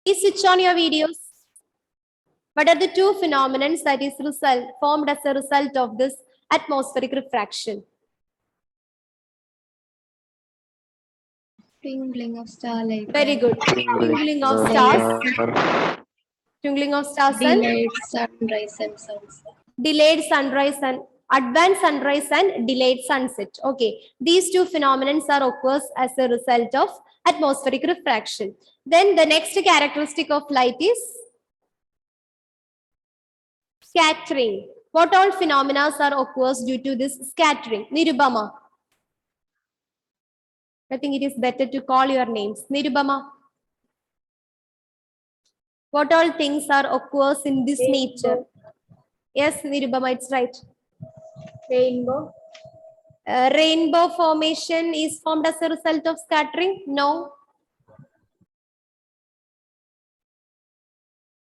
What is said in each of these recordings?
Please switch on your videos. What are the two phenomena that is formed as a result of this atmospheric refraction? Twinkling of starlight. Very good. Twinkling of stars. Twinkling of stars and Delayed sunrise and sunset. delayed sunrise and advanced sunrise and delayed sunset. Okay, these two phenomena are occurs as a result of atmospheric refraction. Then the next characteristic of light is scattering. What all phenomena are occurs due to this scattering? Nirubama. I think it is better to call your names. Nirubama. What all things are occurs in this nature? Yes, Nirubama, it's right. Rainbow. Rainbow formation is formed as a result of scattering? No.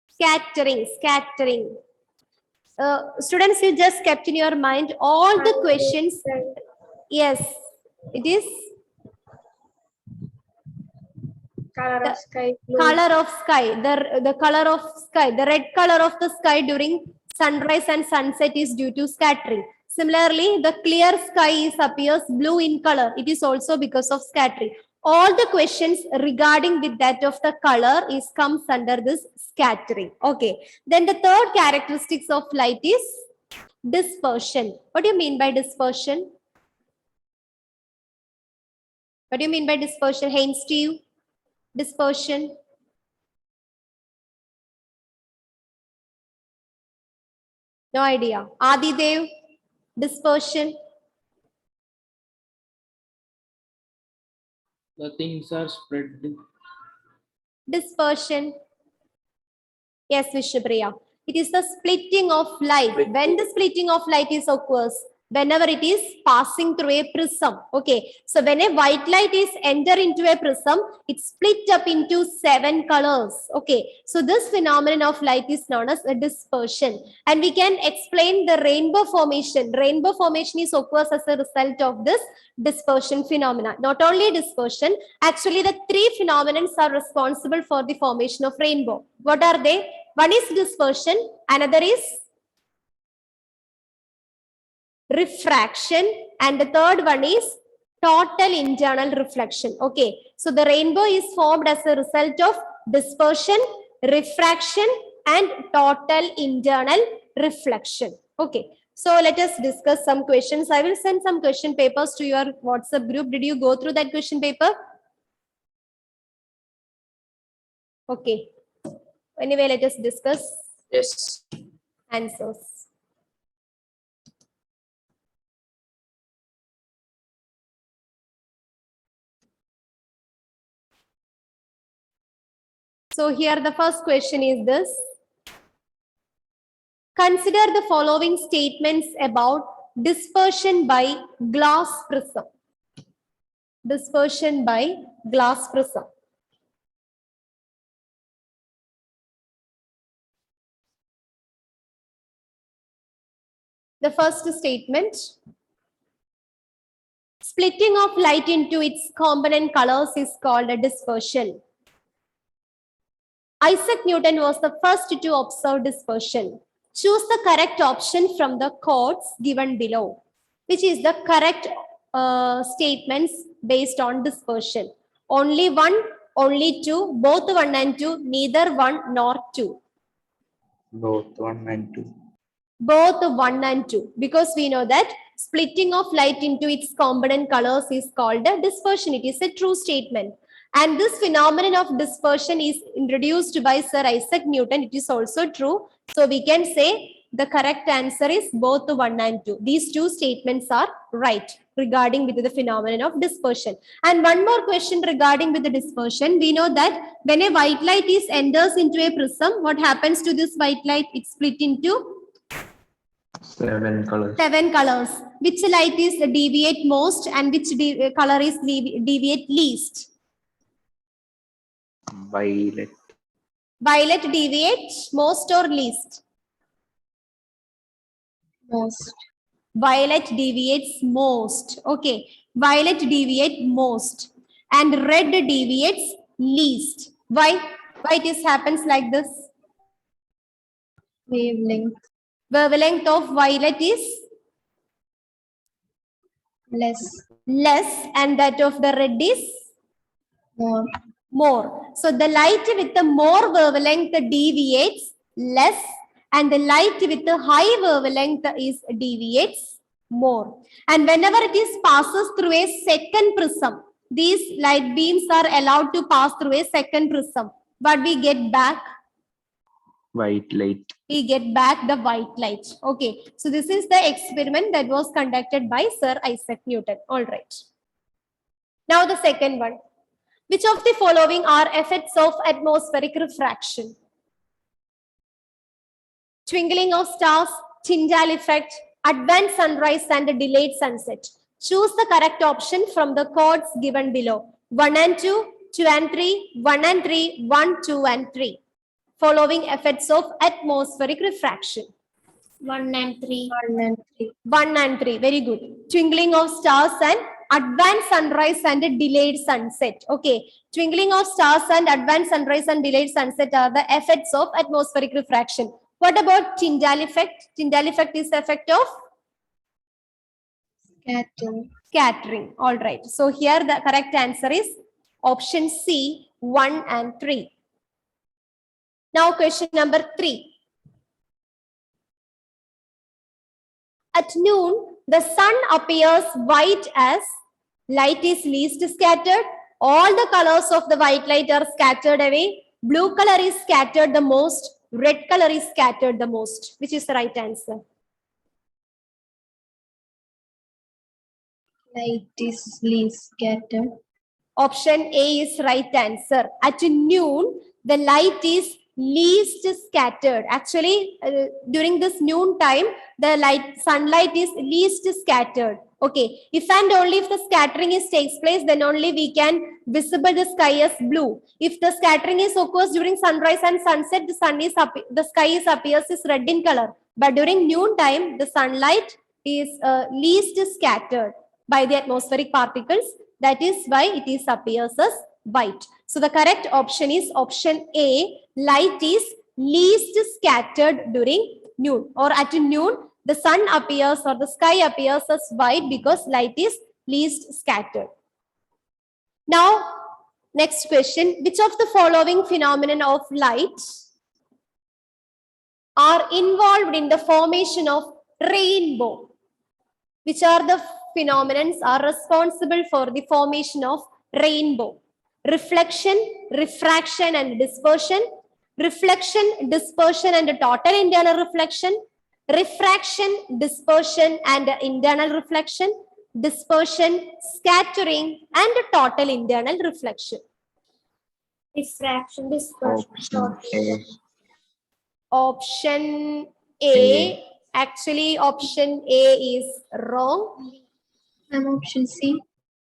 Scattering. Students, you just kept in your mind all the questions. Yes, it is Color of sky. color of sky. The color of sky, the red color of the sky during sunrise and sunset is due to scattering. Similarly, the clear sky appears blue in color. It is also because of scattering. All the questions regarding with that of the color comes under this scattering. Okay. Then the third characteristics of light is dispersion. What do you mean by dispersion? What do you mean by dispersion? Hey, Steve. Dispersion. No idea. Adidev. Dispersion. The things are spread. Dispersion. Yes, Vishnupriya. It is the splitting of light. When the splitting of light is occurs, whenever it is passing through a prism. Okay. So when a white light is enter into a prism, it's split up into 7 colors. Okay. So this phenomenon of light is known as a dispersion. And we can explain the rainbow formation. Rainbow formation is occurs as a result of this dispersion phenomena. Not only dispersion, actually the 3 phenomena are responsible for the formation of rainbow. What are they? One is dispersion, another is refraction, and the third one is total internal reflection. Okay, so the rainbow is formed as a result of dispersion, refraction, and total internal reflection. Okay, so let us discuss some questions. I will send some question papers to your WhatsApp group. Did you go through that question paper? Okay. Anyway, let us discuss Yes. answers. So here the first question is this. Consider the following statements about dispersion by glass prism. Dispersion by glass prism. The first statement. Splitting of light into its component colors is called a dispersion. Isaac Newton was the first to observe dispersion. Choose the correct option from the quotes given below. Which is the correct statements based on dispersion? Only one, only two, both 1 and 2, neither 1 nor 2. Both 1 and 2. Both 1 and 2, because we know that splitting of light into its component colors is called a dispersion. It is a true statement. And this phenomenon of dispersion is introduced by Sir Isaac Newton. It is also true. So we can say the correct answer is both 1 and 2. These two statements are right regarding with the phenomenon of dispersion. And one more question regarding with the dispersion. We know that when a white light enters into a prism, what happens to this white light? It's split into 7 colors. 7 colors. Which light is deviate most and which color is deviate least? Violet. Violet deviate most or least? Most. Violet deviates most. Okay. Violet deviate most. And red deviates least. Why? Why it is happens like this? Wavelength Wavelength of violet is less, and that of the red is more. more. So the light with the more wavelength deviates less, and the light with the high wavelength is deviates more. And whenever it is passes through a second prism, these light beams are allowed to pass through a second prism. But we get back White light. we get back the white light. Okay, so this is the experiment that was conducted by Sir Isaac Newton. All right. Now the second one. Which of the following are effects of atmospheric refraction? Twinkling of stars, Tyndall effect, advanced sunrise and delayed sunset. Choose the correct option from the codes given below. 1 and 2, 2 and 3, 1 and 3, 1, 2 and 3. Following effects of atmospheric refraction. 1 and 3. 1 and 3. 1 and 3, very good. Twinkling of stars and advanced sunrise and delayed sunset. Okay, twinkling of stars and advanced sunrise and delayed sunset are the effects of atmospheric refraction. What about Tyndall effect? Tyndall effect is the effect of scattering. All right. So here the correct answer is option C, 1 and 3. Now question number 3. At noon, the sun appears white as light is least scattered. All the colors of the white light are scattered away. Blue color is scattered the most. Red color is scattered the most. Which is the right answer? Light is least scattered. Option A is right answer. At noon, the light is least scattered. Actually, during this noon time, the sunlight is least scattered. Okay, if and only if the scattering takes place, then only we can visible the sky as blue. If the scattering occurs during sunrise and sunset, the sky appears as red in color. But during noon time, the sunlight is least scattered by the atmospheric particles. That is why it appears as white. So the correct option is option A. Light is least scattered during noon, or at noon the sun appears or the sky appears as white because light is least scattered. Now next question, which of the following phenomenon of light are involved in the formation of rainbow? Which are the phenomenons are responsible for the formation of rainbow? Reflection, refraction and dispersion, reflection, dispersion and total internal reflection, refraction, dispersion and internal reflection, dispersion, scattering and total internal reflection. Diffraction, dispersion. Option A. Actually, option A is wrong. And option C.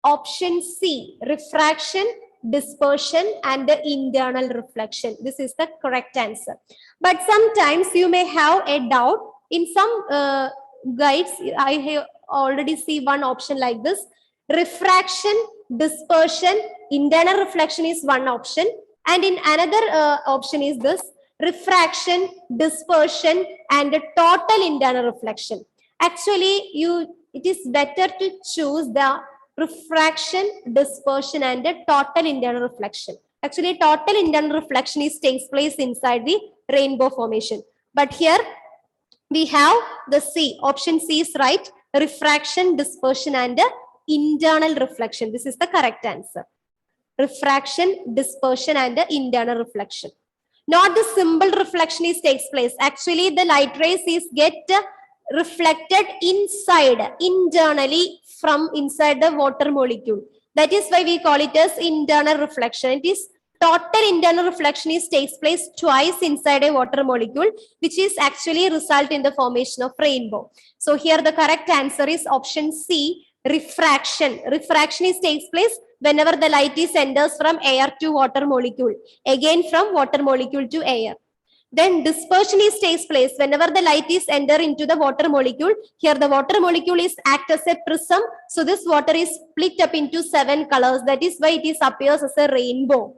Option C, refraction, dispersion and the internal reflection. This is the correct answer. But sometimes you may have a doubt. In some guides, I have already see one option like this. Refraction, dispersion, internal reflection is one option. And in another option is this, refraction, dispersion and the total internal reflection. Actually, it is better to choose the refraction, dispersion and the total internal reflection. Actually, total internal reflection takes place inside the rainbow formation. But here we have the C. Option C is right. Refraction, dispersion and the internal reflection. This is the correct answer. Refraction, dispersion and the internal reflection. Not the simple reflection takes place. Actually, the light rays get reflected inside, internally from inside the water molecule. That is why we call it as internal reflection. It is total internal reflection takes place twice inside a water molecule, which is actually result in the formation of rainbow. So here the correct answer is option C, refraction. Refraction takes place whenever the light enters from air to water molecule, again from water molecule to air. Then dispersion takes place whenever the light enter into the water molecule. Here the water molecule act as a prism. So this water is split up into 7 colors. That is why it appears as a rainbow.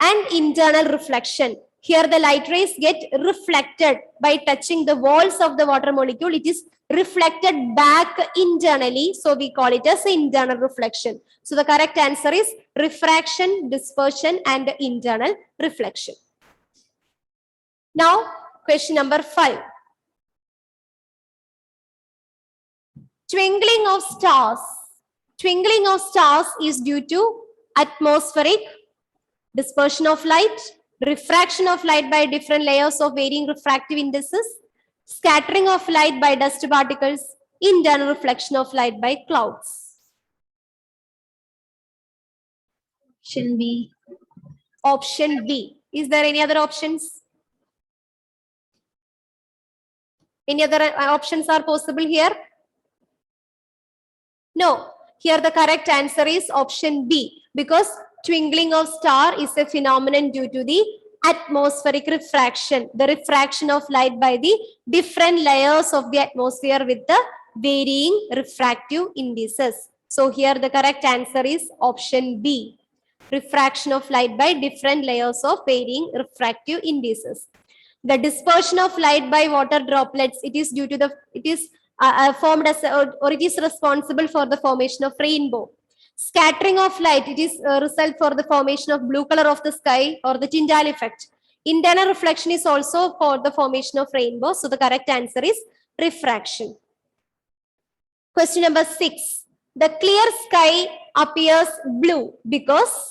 And internal reflection. Here the light rays get reflected by touching the walls of the water molecule. It is reflected back internally. So we call it as internal reflection. So the correct answer is refraction, dispersion, and internal reflection. Now, question number 5. Twinkling of stars. Twinkling of stars is due to atmospheric dispersion of light, refraction of light by different layers of varying refractive indices, scattering of light by dust particles, internal reflection of light by clouds. Option B. Option B. Is there any other options? Any other options are possible here? No. Here the correct answer is option B, because twinkling of star is a phenomenon due to the atmospheric refraction, the refraction of light by the different layers of the atmosphere with the varying refractive indices. So here the correct answer is option B, refraction of light by different layers of varying refractive indices. The dispersion of light by water droplets, it is due to the, it is formed as, or it is responsible for the formation of rainbow. Scattering of light, it is a result for the formation of blue color of the sky or the Tyndall effect. Internal reflection is also for the formation of rainbow. So the correct answer is refraction. Question number 6. The clear sky appears blue because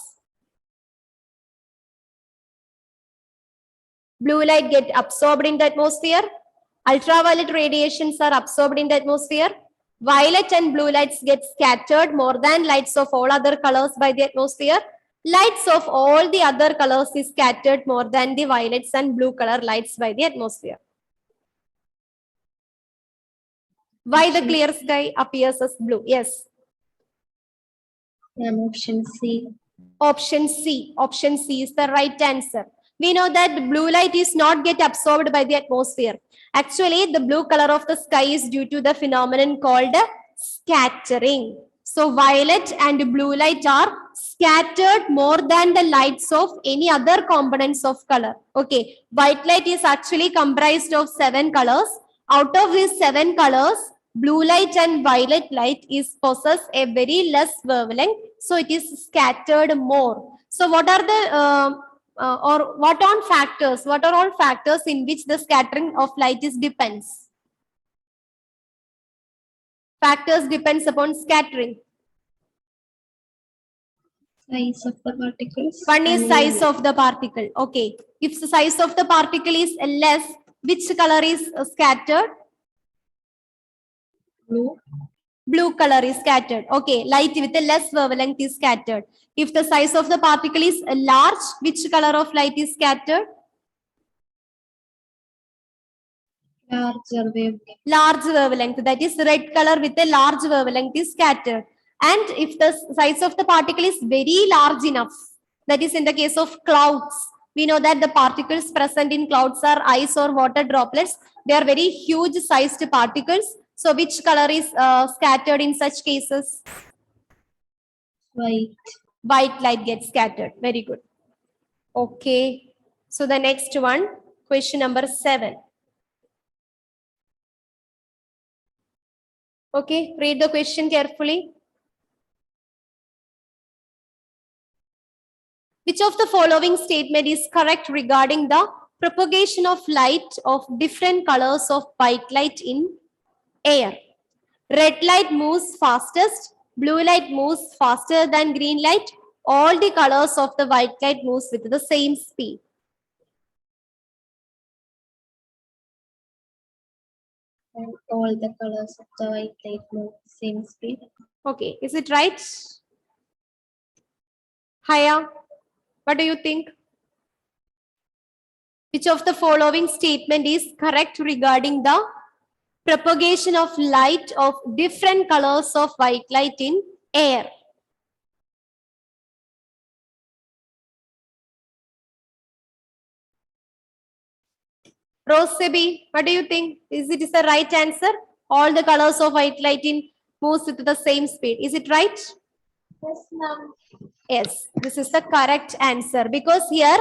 blue light get absorbed in the atmosphere. Ultraviolet radiations are absorbed in the atmosphere. Violet and blue lights get scattered more than lights of all other colors by the atmosphere. Lights of all the other colors is scattered more than the violets and blue color lights by the atmosphere. Why the clear sky appears as blue? Yes. Option C. Option C. Option C is the right answer. We know that blue light is not get absorbed by the atmosphere. Actually, the blue color of the sky is due to the phenomenon called scattering. So violet and blue light are scattered more than the lights of any other components of color. Okay, white light is actually comprised of 7 colors. Out of these 7 colors, blue light and violet light is possess a very less wavelength. So it is scattered more. So what are the what are all factors in which the scattering of light is depends? Factors depends upon scattering. Size of the particles. One is size of the particle. Okay. If the size of the particle is less, which color is scattered? Blue. Blue color is scattered. Okay. Light with a less wavelength is scattered. If the size of the particle is large, which color of light is scattered? Larger wavelength. Large wavelength. That is red color with a large wavelength is scattered. And if the size of the particle is very large enough, that is in the case of clouds, we know that the particles present in clouds are ice or water droplets. They are very huge sized particles. So which color is scattered in such cases? White. White light gets scattered. Very good. Okay. So the next one, question number 7. Okay, read the question carefully. Which of the following statement is correct regarding the propagation of light of different colors of white light in air? Red light moves fastest, blue light moves faster than green light. All the colors of the white light moves with the same speed. And all the colors of the white light move same speed. Okay, is it right? Haya, what do you think? Which of the following statement is correct regarding the propagation of light of different colors of white light in air? Rosebi, what do you think? Is it the right answer? All the colors of white light in moves with the same speed. Is it right? Yes, ma'am. Yes, this is the correct answer because here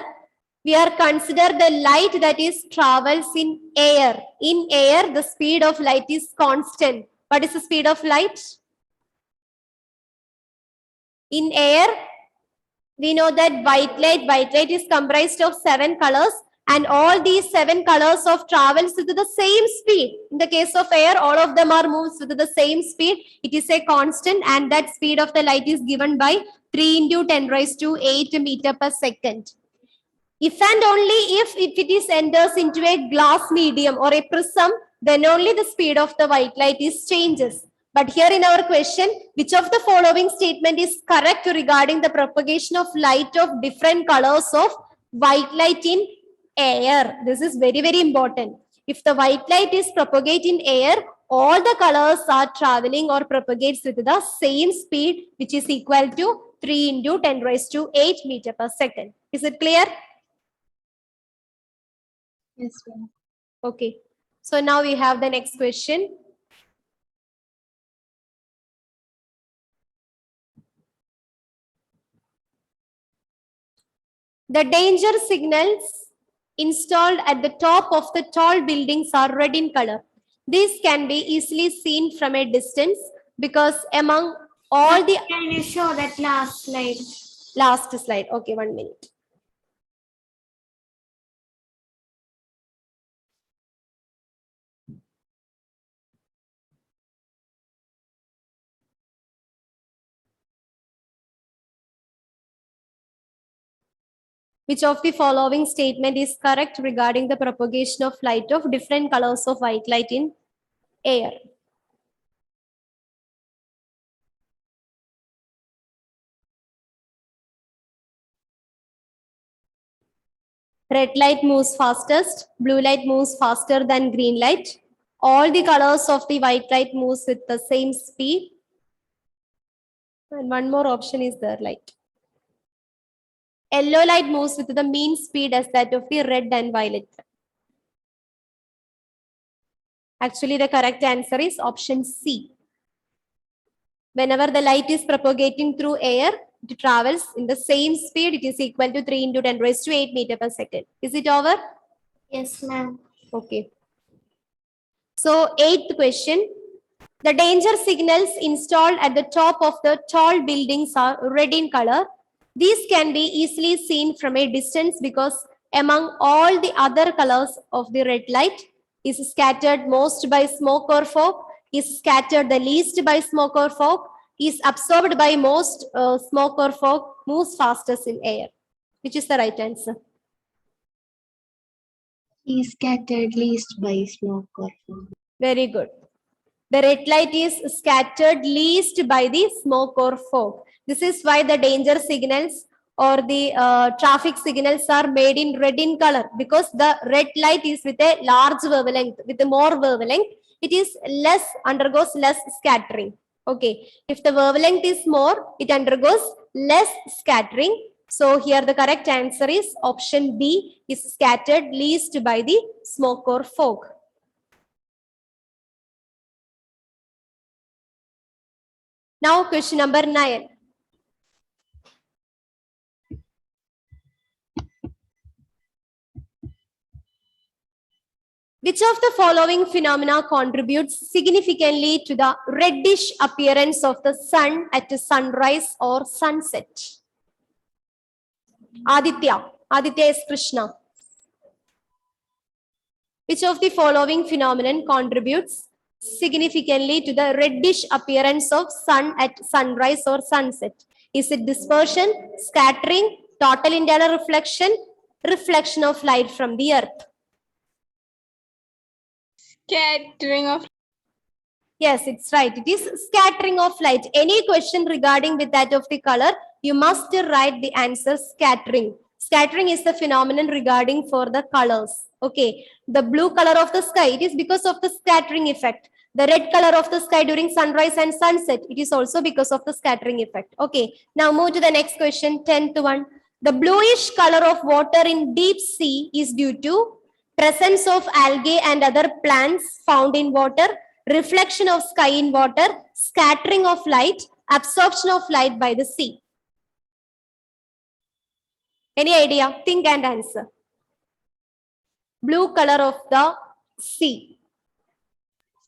we are consider the light that is travels in air. In air, the speed of light is constant. What is the speed of light? In air, we know that white light is comprised of 7 colors, and all these 7 colors of travels with the same speed. In the case of air, all of them are moves with the same speed. It is a constant, and that speed of the light is given by 3 into 10 raised to 8 meter per second. If and only if it is enters into a glass medium or a prism, then only the speed of the white light is changes. But here in our question, which of the following statement is correct regarding the propagation of light of different colors of white light in air? This is very, very important. If the white light is propagate in air, all the colors are traveling or propagates with the same speed, which is equal to 3 into 10 raised to 8 meter per second. Is it clear? Yes, ma'am. Okay. So now we have the next question. The danger signals installed at the top of the tall buildings are red in color. These can be easily seen from a distance because among all the Can you show that last slide? last slide. Okay, 1 minute. Which of the following statement is correct regarding the propagation of light of different colors of white light in air? Red light moves fastest, blue light moves faster than green light. All the colors of the white light moves with the same speed. And one more option is there, light. Yellow light moves with the mean speed as that of the red and violet. Actually, the correct answer is option C. Whenever the light is propagating through air, it travels in the same speed. It is equal to 3 into 10 raised to 8 meter per second. Is it over? Yes, ma'am. Okay. So, 8th question. The danger signals installed at the top of the tall buildings are red in color. These can be easily seen from a distance because among all the other colors of the red light is scattered most by smoke or fog, is scattered the least by smoke or fog, is absorbed by most smoke or fog, moves fastest in air. Which is the right answer? Is scattered least by smoke or fog. Very good. The red light is scattered least by the smoke or fog. This is why the danger signals or the traffic signals are made in red in color, because the red light is with a large wavelength, with a more wavelength, it is less, undergoes less scattering. Okay, if the wavelength is more, it undergoes less scattering. So here the correct answer is option B, is scattered least by the smoke or fog. Now question number 9. Which of the following phenomena contributes significantly to the reddish appearance of the sun at sunrise or sunset? Aditya. Aditya is Krishna. Which of the following phenomenon contributes significantly to the reddish appearance of sun at sunrise or sunset? Is it dispersion, scattering, total internal reflection, reflection of light from the earth? Scattering of. Yes, it's right. It is scattering of light. Any question regarding with that of the color, you must write the answer scattering. Scattering is the phenomenon regarding for the colors. Okay. The blue color of the sky, it is because of the scattering effect. The red color of the sky during sunrise and sunset, it is also because of the scattering effect. Okay. Now move to the next question, 10th one. The bluish color of water in deep sea is due to presence of algae and other plants found in water, reflection of sky in water, scattering of light, absorption of light by the sea? Any idea? Think and answer. Blue color of the sea.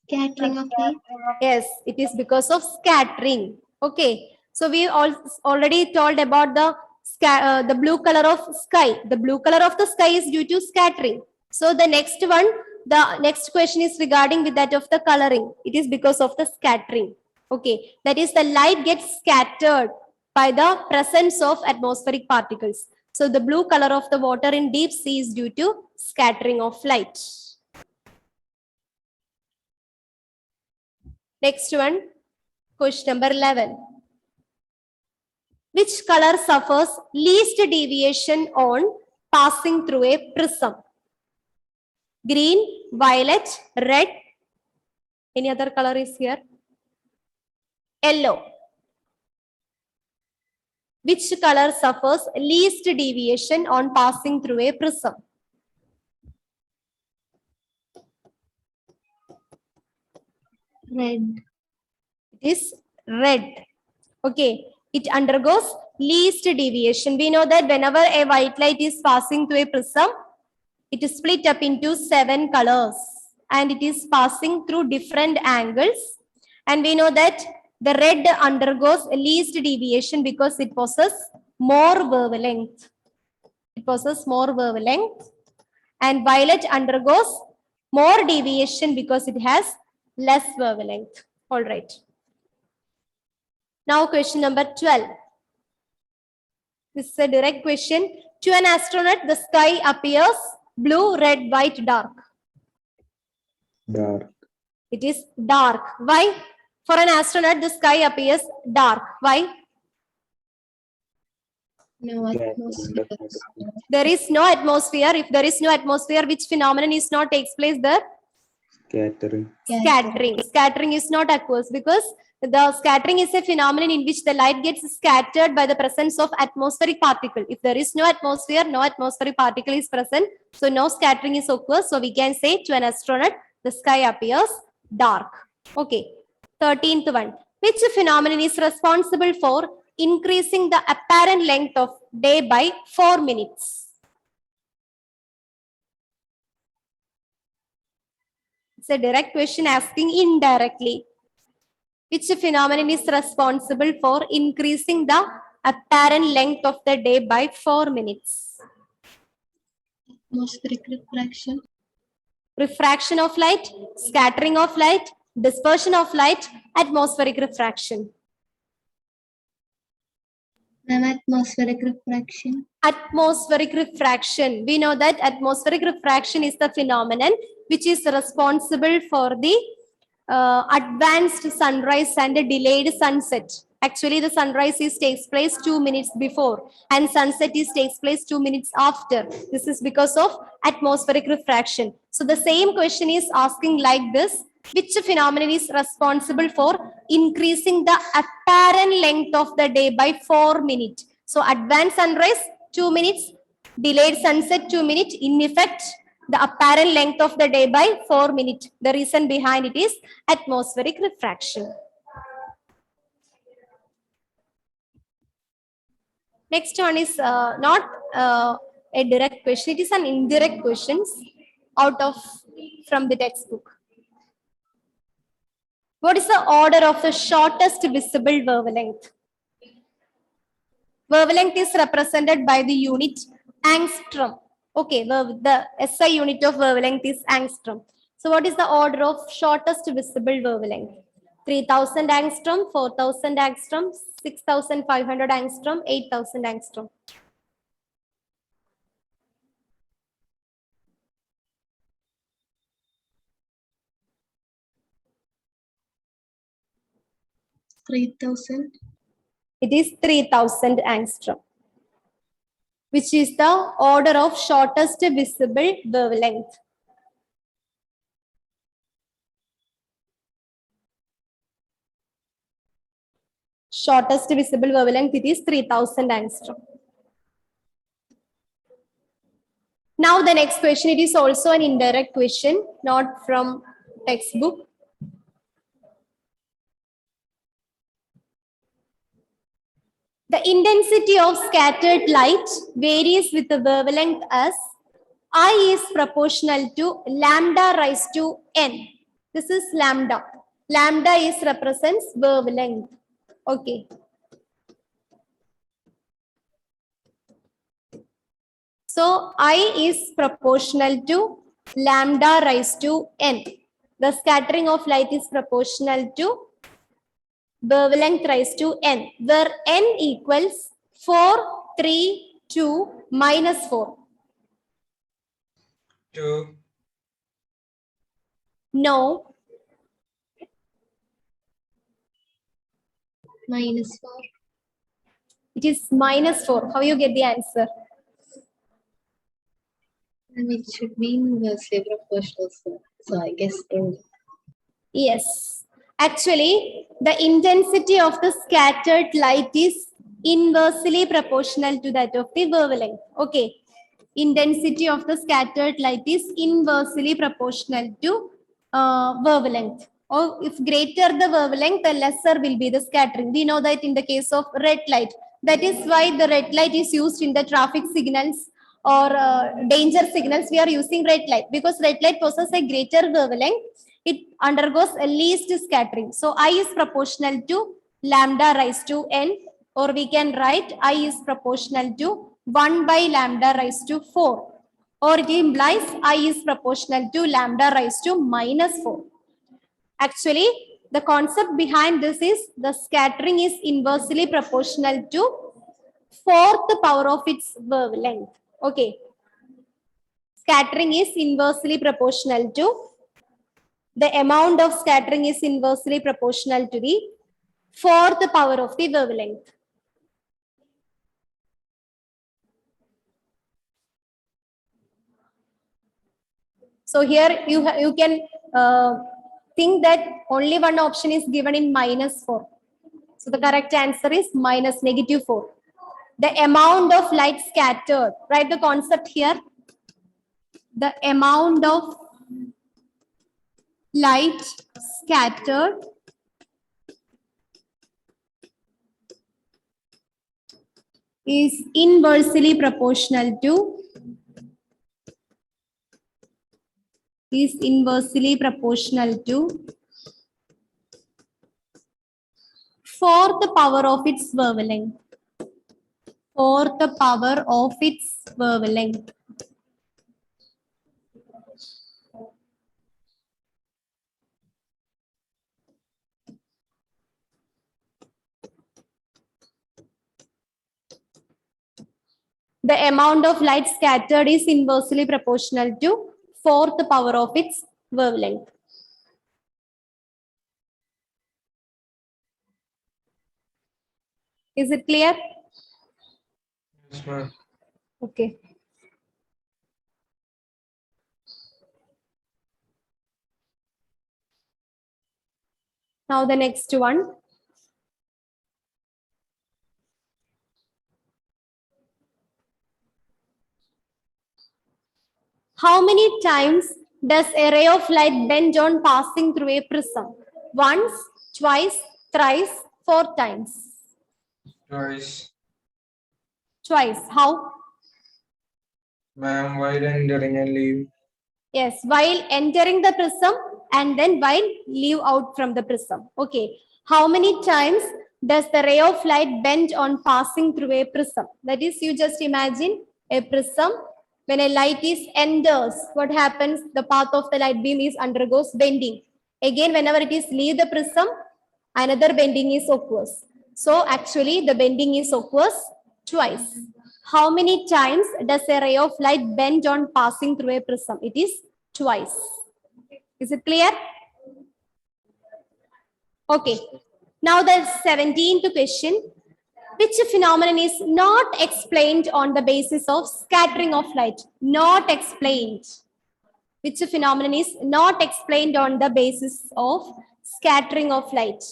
Scattering of light. Yes, it is because of scattering. Okay. So we already told about the blue color of sky. The blue color of the sky is due to scattering. So the next question is regarding with that of the coloring. It is because of the scattering. Okay. That is the light gets scattered by the presence of atmospheric particles. So the blue color of the water in deep sea is due to scattering of light. Next one, question number 11. Which color suffers least deviation on passing through a prism? Green, violet, red. Any other color is here? Yellow. Which color suffers least deviation on passing through a prism? Red. It is red. Okay. It undergoes least deviation. We know that whenever a white light is passing through a prism, it is split up into 7 colors and it is passing through different angles. And we know that the red undergoes least deviation because it possesses more wavelength. It possesses more wavelength. And violet undergoes more deviation because it has less wavelength. All right. Now question number 12. This is a direct question. To an astronaut, the sky appears blue, red, white, dark. Dark. It is dark. Why? For an astronaut, the sky appears dark. Why? No atmosphere. There is no atmosphere. If there is no atmosphere, which phenomenon is not takes place there? Scattering. Scattering. Scattering is not occurs because the scattering is a phenomenon in which the light gets scattered by the presence of atmospheric particle. If there is no atmosphere, no atmospheric particle is present. So no scattering is occurs. So we can say to an astronaut, the sky appears dark. Okay. 13th one. Which phenomenon is responsible for increasing the apparent length of day by 4 minutes? It's a direct question asking indirectly. Which phenomenon is responsible for increasing the apparent length of the day by 4 minutes? Atmospheric refraction. Refraction of light, scattering of light, dispersion of light, atmospheric refraction. Atmospheric refraction. Atmospheric refraction. We know that atmospheric refraction is the phenomenon which is responsible for the advanced sunrise and a delayed sunset. Actually, the sunrise takes place 2 minutes before and sunset takes place 2 minutes after. This is because of atmospheric refraction. So the same question is asking like this. Which phenomenon is responsible for increasing the apparent length of the day by 4 minutes? So advanced sunrise 2 minutes, delayed sunset 2 minutes, in effect the apparent length of the day by 4 minutes. The reason behind it is atmospheric refraction. Next one is not a direct question. It is an indirect question from the textbook. What is the order of the shortest visible wavelength? Wavelength is represented by the unit angstrom. Okay, the SI unit of wavelength is angstrom. So what is the order of shortest visible wavelength? 3000 angstrom, 4000 angstrom, 6500 angstrom, 8000 angstrom. It is 3000 angstrom, which is the order of shortest visible wavelength. Shortest visible wavelength, it is 3000 angstrom. Now the next question, it is also an indirect question, not from textbook. The intensity of scattered light varies with the wavelength as I is proportional to lambda raised to n. This is lambda. Lambda is represents wavelength. Okay. So I is proportional to lambda raised to n. The scattering of light is proportional to wavelength raised to n, where n equals 4, 3, 2, minus 4. 2. No. -4. It is minus 4. How you get the answer? And it should be inversely proportional. So I guess 2. Yes. Actually, the intensity of the scattered light is inversely proportional to that of the wavelength. Okay. Intensity of the scattered light is inversely proportional to wavelength. Or if greater the wavelength, the lesser will be the scattering. We know that in the case of red light. That is why the red light is used in the traffic signals or danger signals. We are using red light because red light possesses a greater wavelength. It undergoes a least scattering. So I is proportional to lambda raised to n, or we can write I is proportional to 1 by lambda raised to 4, or it implies I is proportional to lambda raised to minus 4. Actually, the concept behind this is the scattering is inversely proportional to 4th power of its wavelength. Okay. Scattering is inversely proportional to, the amount of scattering is inversely proportional to the 4th power of the wavelength. So here you can think that only one option is given in -4. So the correct answer is -4. The amount of light scattered, write the concept here. The amount of light scattered is inversely proportional to 4th power of its wavelength. 4th power of its wavelength. The amount of light scattered is inversely proportional to 4th power of its wavelength. Is it clear? Yes, ma'am. Okay. Now the next one. How many times does a ray of light bend on passing through a prism? Once, twice, thrice, 4 times. Twice. Twice. How? Ma'am, while entering and leave. Yes, while entering the prism and then while leave out from the prism. Okay. How many times does the ray of light bend on passing through a prism? That is, you just imagine a prism. When a light is enters, what happens? The path of the light beam is undergoes bending. Again, whenever it is leave the prism, another bending is occurs. So actually, the bending is occurs twice. How many times does a ray of light bend on passing through a prism? It is twice. Is it clear? Okay. Now the 17th question. Which phenomenon is not explained on the basis of scattering of light? Not explained. Which phenomenon is not explained on the basis of scattering of light?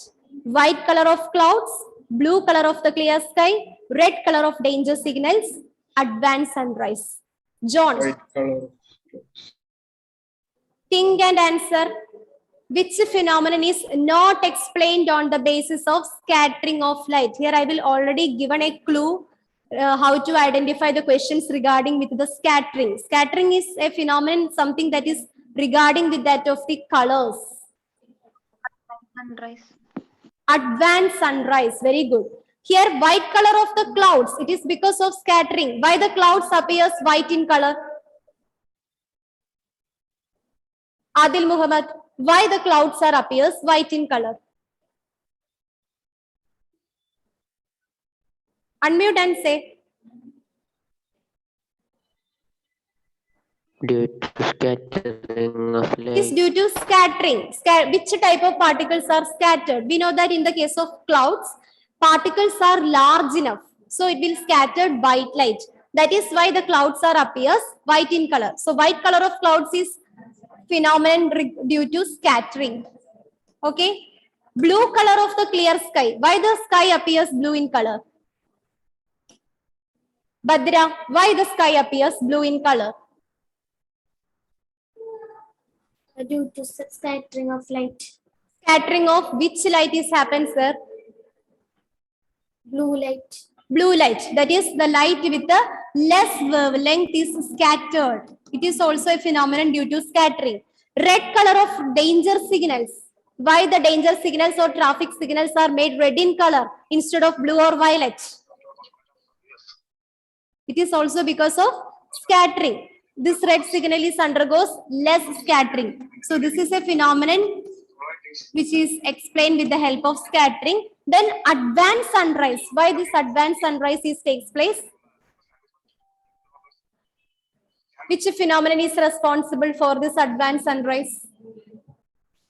White color of clouds, blue color of the clear sky, red color of danger signals, advanced sunrise. John, White color. think and answer. Which phenomenon is not explained on the basis of scattering of light? Here I will already given a clue how to identify the questions regarding with the scattering. Scattering is a phenomenon, something that is regarding with that of the colors. Sunrise. Advanced sunrise, very good. Here white color of the clouds, it is because of scattering. Why the clouds appears white in color? Adil Muhammad, why the clouds are appears white in color? Unmute and say. Due to scattering of It is light. due to scattering. Which type of particles are scattered? We know that in the case of clouds, particles are large enough. So it will scatter white light. That is why the clouds are appears white in color. So white color of clouds is phenomenon due to scattering. Okay. Blue color of the clear sky. Why the sky appears blue in color? Badra, why the sky appears blue in color? Due to scattering of light. Scattering of which light is happens, sir? Blue light. Blue light. That is the light with the less wavelength is scattered. It is also a phenomenon due to scattering. Red color of danger signals. Why the danger signals or traffic signals are made red in color instead of blue or violet? It is also because of scattering. This red signal is undergoes less scattering. So this is a phenomenon which is explained with the help of scattering. Then advanced sunrise. Why this advanced sunrise takes place? Which phenomenon is responsible for this advanced sunrise?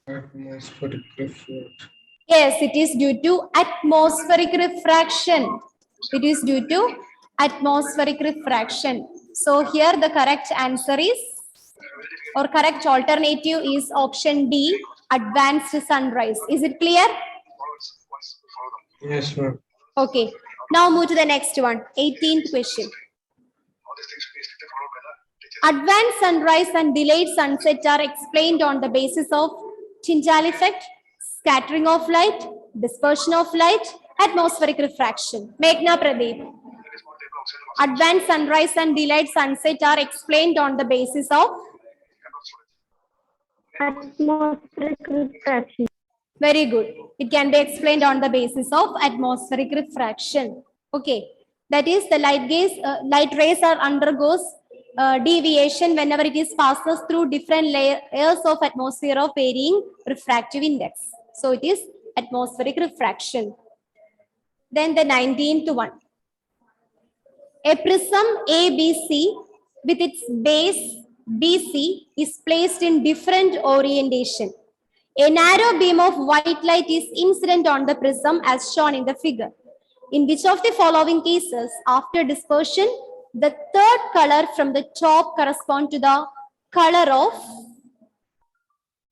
Atmospheric refraction. Yes, it is due to atmospheric refraction. It is due to atmospheric refraction. So here the correct answer is, or correct alternative is option D, advanced sunrise. Is it clear? Yes, ma'am. Okay. Now move to the next one. 18th question. Advanced sunrise and delayed sunset are explained on the basis of Tyndall effect, scattering of light, dispersion of light, atmospheric refraction. Meghna Pradeep. Advanced sunrise and delayed sunset are explained on the basis of Atmospheric refraction. very good. It can be explained on the basis of atmospheric refraction. Okay. That is the light rays are undergoes deviation whenever it is passes through different layers of atmosphere of varying refractive index. So it is atmospheric refraction. Then the 19th one. A prism ABC with its base BC is placed in different orientation. A narrow beam of white light is incident on the prism as shown in the figure. In which of the following cases, after dispersion, the third color from the top corresponds to the color of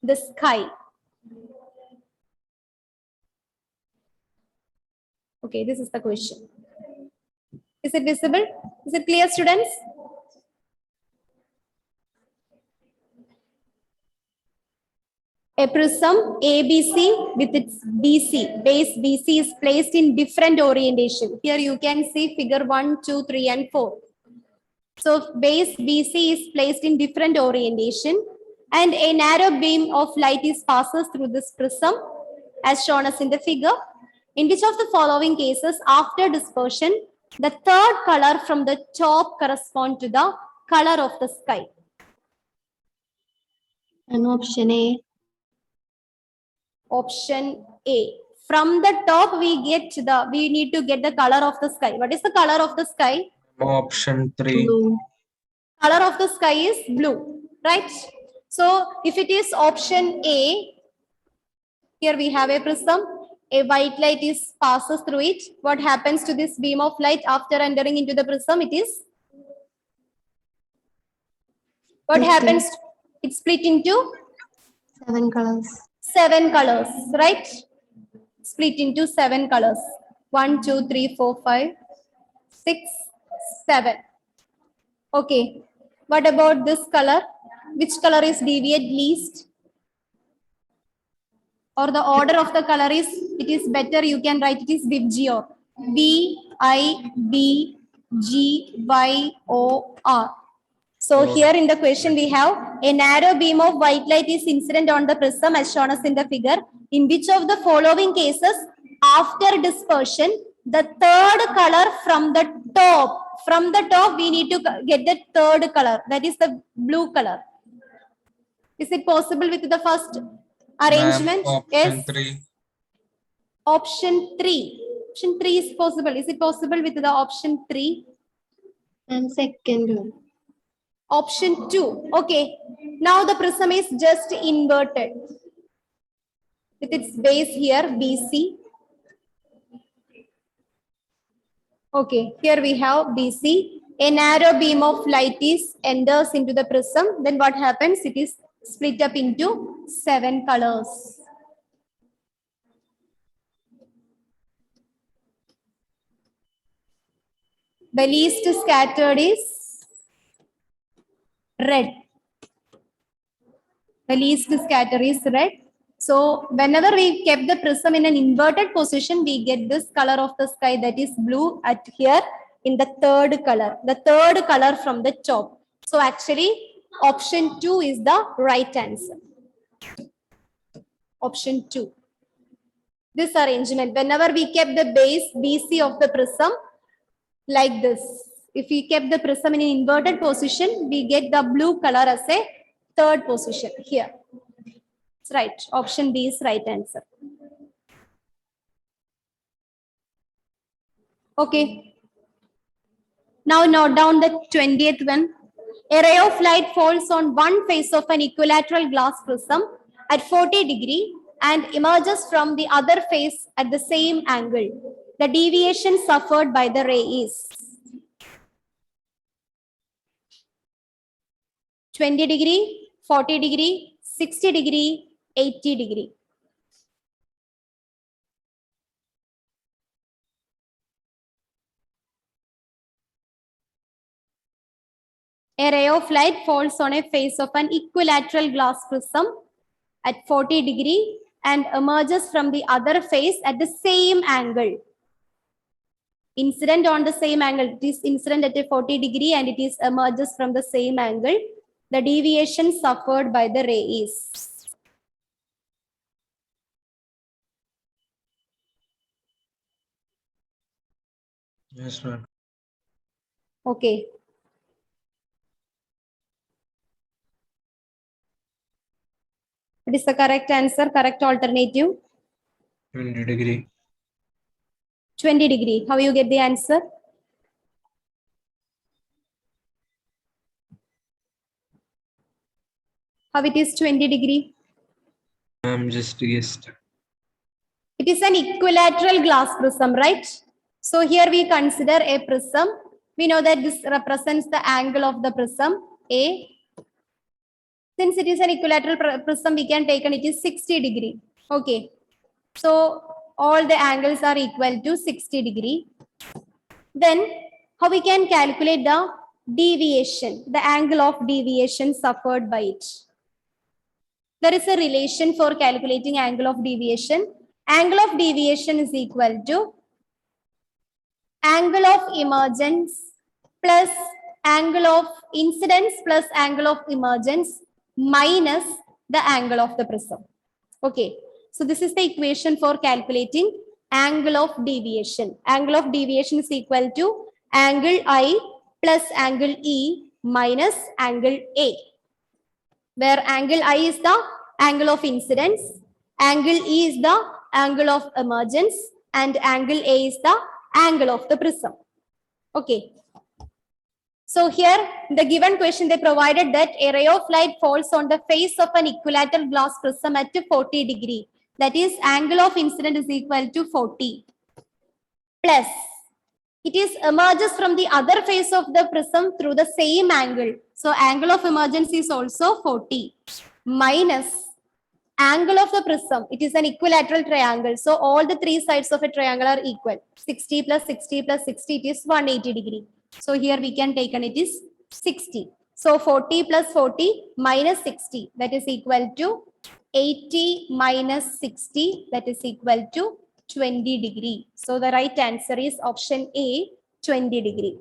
the sky? Okay, this is the question. Is it visible? Is it clear, students? A prism ABC with its base BC is placed in different orientation. Here you can see figure 1, 2, 3 and 4. So base BC is placed in different orientation and a narrow beam of light is passes through this prism as shown as in the figure. In which of the following cases after dispersion, the third color from the top corresponds to the color of the sky? And option A. Option A. From the top we need to get the color of the sky. What is the color of the sky? Option 3. Blue. Color of the sky is blue, right? So if it is option A, here we have a prism. A white light is passes through it. What happens to this beam of light after entering into the prism? It is what Split happens? It's split into 7 colors. 7 colors, right? Split into 7 colors. 1, 2, 3, 4, 5, 6, 7. Okay. What about this color? Which color is deviate least? or the order of the color is, it is better you can write it is Vibgyor. Vibgyor. So here in the question we have a narrow beam of white light is incident on the prism as shown as in the figure. In which of the following cases after dispersion the third color from the top we need to get the third color, that is the blue color. Is it possible with the first arrangement? Option Yes. 3. Option 3. Option 3 is possible. Is it possible with the option 3? And second one. Option 2. Okay. Now the prism is just inverted. With its base here, BC. Okay. Here we have BC. A narrow beam of light is enters into the prism. Then what happens? It is split up into 7 colors. The least scattered is red. The least scatter is red. So whenever we kept the prism in an inverted position, we get this color of the sky, that is blue at here in the third color from the top. So actually option 2 is the right answer. Option 2. This arrangement, whenever we kept the base BC of the prism like this, if we kept the prism in an inverted position, we get the blue color as a third position here. It's right. Option B is right answer. Okay. Now note down the 20th one. A ray of light falls on one face of an equilateral glass prism at 40 degree and emerges from the other face at the same angle. The deviation suffered by the ray is 20 degree, 40 degree, 60 degree, 80 degree. A ray of light falls on a face of an equilateral glass prism at 40 degree and emerges from the other face at the same angle. Incident on the same angle. It is incident at a 40 degree and it is emerges from the same angle. The deviation suffered by the ray is. Yes, ma'am. Okay. What is the correct answer? Correct alternative? 20 degree. 20 degree. How you get the answer? How it is 20 degree? I'm just guessed. It is an equilateral glass prism, right? So here we consider a prism. We know that this represents the angle of the prism, A. Since it is an equilateral prism, we can take and it is 60 degree. Okay. So all the angles are equal to 60 degree. Then how we can calculate the deviation, the angle of deviation suffered by it? There is a relation for calculating angle of deviation. Angle of deviation is equal to angle of emergence plus angle of incidence plus angle of emergence minus the angle of the prism. Okay. So this is the equation for calculating angle of deviation. Angle of deviation is equal to angle I plus angle E minus angle A, where angle I is the angle of incidence, angle E is the angle of emergence, and angle A is the angle of the prism. Okay. So here, the given question, they provided that a ray of light falls on the face of an equilateral glass prism at 40 degree. That is, angle of incident is equal to 40 plus it is emerges from the other face of the prism through the same angle. So angle of emergence is also 40 minus angle of the prism. It is an equilateral triangle. So all the three sides of a triangle are equal. 60 plus 60 plus 60, it is 180 degree. So here we can take and it is 60. So 40 plus 40 minus 60, that is equal to 80 minus 60, that is equal to 20 degree. So the right answer is option A, 20 degree.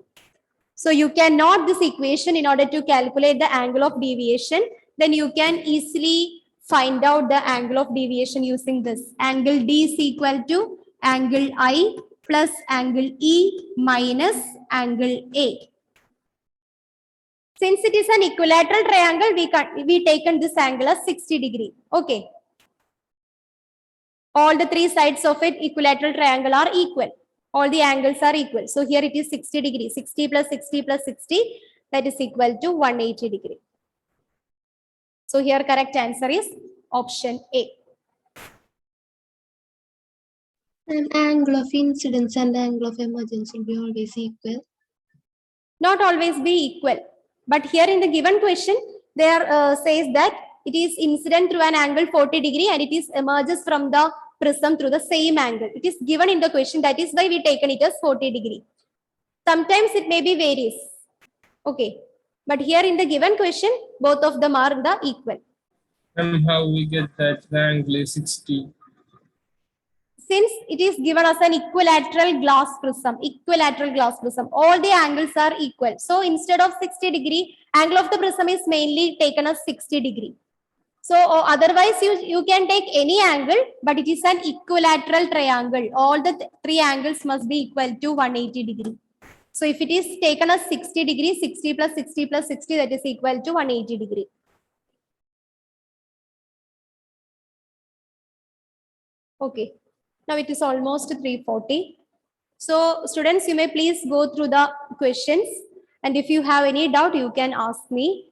So you can note this equation in order to calculate the angle of deviation. Then you can easily find out the angle of deviation using this. Angle D is equal to angle I plus angle E minus angle A. Since it is an equilateral triangle, we taken this angle as 60 degree. Okay. All the three sides of it equilateral triangle are equal. All the angles are equal. So here it is 60 degree. 60 plus 60 plus 60, that is equal to 180 degree. So here correct answer is option A. An angle of incidence and angle of emergence will be always equal. Not always be equal. But here in the given question, there says that it is incident through an angle 40 degree and it is emerges from the prism through the same angle. It is given in the question, that is why we taken it as 40 degree. Sometimes it may be varies. Okay. But here in the given question, both of them are the equal. And how we get that the angle is 60? Since it is given as an equilateral glass prism, all the angles are equal. So instead of 60 degree, angle of the prism is mainly taken as 60 degree. So otherwise you can take any angle, but it is an equilateral triangle. All the three angles must be equal to 180 degree. So if it is taken as 60 degree, 60 plus 60 plus 60, that is equal to 180 degree. Okay. Now it is almost 3:40. So students, you may please go through the questions. And if you have any doubt, you can ask me.